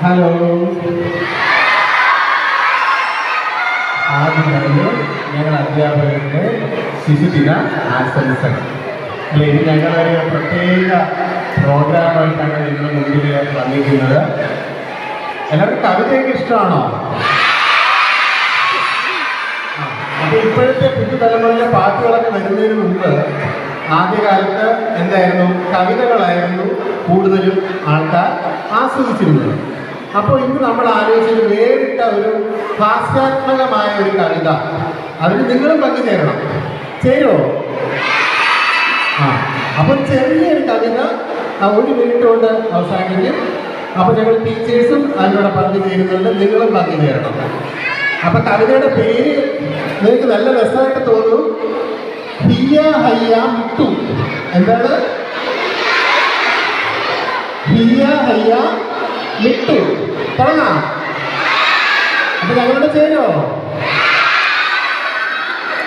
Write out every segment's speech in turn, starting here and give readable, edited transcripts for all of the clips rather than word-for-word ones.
Hello. ആദ്യം തന്നെ ഞങ്ങൾ അധ്യാപകരുടെ ശിശുദിന ആശംസകൾ. അല്ലെ, ഇത് ഞങ്ങളൊരു പ്രത്യേക പ്രോഗ്രാമായിട്ടാണ് നിങ്ങളുടെ മുമ്പിൽ വന്നിരിക്കുന്നത്. എല്ലാവർക്കും കവിതയൊക്കെ ഇഷ്ടമാണോ? അപ്പോൾ ഇപ്പോഴത്തെ പുതുതലമുറയിലെ പാട്ടുകളൊക്കെ വരുന്നതിന് മുമ്പ് ആദ്യകാലത്ത് എന്തായിരുന്നു, കവിതകളായിരുന്നു കൂടുതലും ആൾക്കാർ ആസ്വദിച്ചിരുന്നത്. അപ്പോൾ ഇന്ന് നമ്മൾ ആലോചിച്ചൊരു വേറിട്ട ഒരു ഹാസ്യാത്മകമായ ഒരു കവിത, അതിന് നിങ്ങളും പങ്കുചേരണം. ചേരുമോ? അപ്പോൾ ചെറിയൊരു കവിത 1 മിനിറ്റ് കൊണ്ട് അവസാനിക്കും. അപ്പോൾ ഞങ്ങൾ ടീച്ചേഴ്സും അതിനോട് പങ്കുചേരുന്നുണ്ട്, നിങ്ങളും പങ്കുചേരണം. അപ്പോൾ കവിതയുടെ പേര് നിങ്ങൾക്ക് നല്ല രസമായിട്ട് തോന്നും. ഹിയ ഹയ്യ മിട്ടു. എന്താണ്? ഹിയ ഹയ്യ മിട്ടു. തുടങ്ങാം. അപ്പൊ ഞങ്ങളുടെ ചേരോ?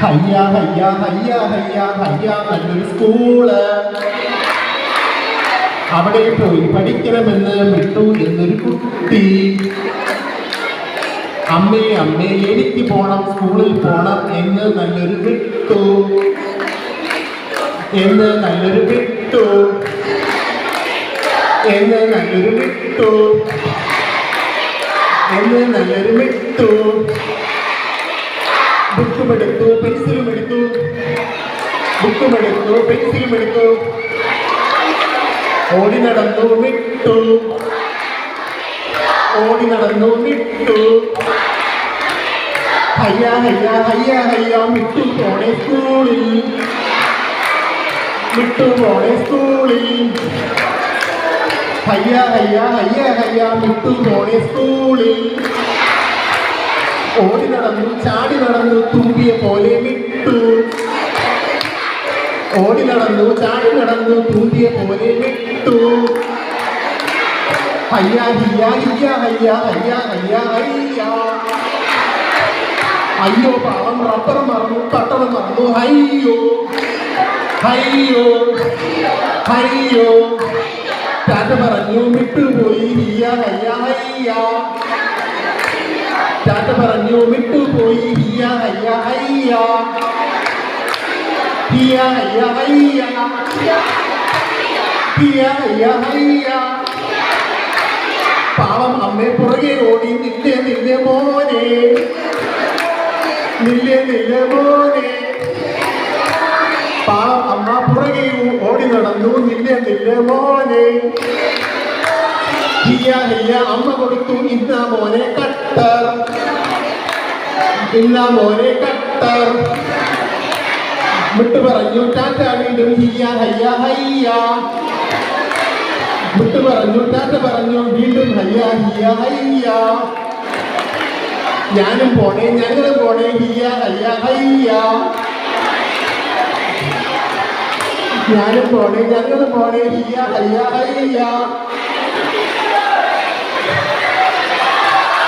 ഹയ്യ ഹയ്യ ഹയ്യ ഹയ്യ ഹയ്യ നല്ലൊരു സ്കൂള്, അവിടെ പോയി പഠിക്കണമെന്ന് മിട്ടു എന്നൊരു കുട്ടി. അമ്മേ അമ്മേ എനിക്ക് പോണം, സ്കൂളിൽ പോണം എന്ന് നല്ലൊരു മിട്ടു, എന്ന് നല്ലൊരു മിട്ടു, എന്ന് നല്ലൊരു മിട്ടു, എന്ന് നല്ലൊരു മിട്ടു. ബുക്കുമെടുത്തു പെൻസിലുമെടുത്തു, ബുക്കുമെടുത്തു പെൻസിലുമെടുത്തു, ഓടി നടന്നു മിട്ടു, ഓടി നടന്നു മിട്ടു. ഹയ്യ ഹയ്യ ഹയ്യ ഹയ്യ മിട്ടു പോണേ സ്കൂളിൽ, മിട്ടു പോണേ സ്കൂളിൽ. ഹയ്യ ഹയ്യ ഹയ്യ ഹയ്യ മിട്ടു പോണേ സ്കൂളിൽ. ഓടി നടന്നു ചാടി നടന്നു തുമ്പിയ പോലെ മിട്ടു, ഓടി നടന്നു ചാടി നടന്നു തുമ്പിയ പോലെ മിട്ടു. ഹയ്യ ഹിയ ഹിയ ഹയ്യ ഹയ്യ ഹയ്യ ഹയ്യ. അയ്യോ പാവം റബ്ബർ മറന്നു, പട്ടണം മറന്നു. ഹയ്യോ ഹയ്യോ ഹയ്യോ. ടാറ്റ പറഞ്ഞു വിട്ടുപോയി ഹിയ ഹയ്യ ഹയ്യ. ടാറ്റ പറഞ്ഞു വിട്ടുപോയി ഹിയ ഹയ്യ ഹയ്യ. ഹിയ ഹയ്യ ഹയ്യ, ഹിയ ഹയ്യ ഹയ്യ. പാവം അമ്മേ പുറകെ ഓടി നില്ലേ നില്ലേ മോനെ, നില്ലേ നില്ലേ മോനെ. പാവം അമ്മ പുറകെ ഓടി നടന്നു നില്ലേ നില്ലേ മോനെ. ഹിയ ഹിയ അമ്മ കൊടുത്തു ഇന്ന മോനെ കട്ടർ, ഇന്ന മോനെ കട്ടർ. വിട്ടു പറഞ്ഞു ടാറ്റ വീണ്ടും ഹിയ ഹയ്യ ഹയ്യ. വിട്ടു പറഞ്ഞു ടാറ്റ പറഞ്ഞു വീണ്ടും ഹയ്യ ഹിയ ഹയ്യ. ഞാനും പോണേ ഞങ്ങളും പോണേ ഹിയ ഹയ്യ ഹയ്യ. ഞാനും പോണേ ഞങ്ങളും പോണേ ഹിയ ഹയ്യ ഹയ്യ.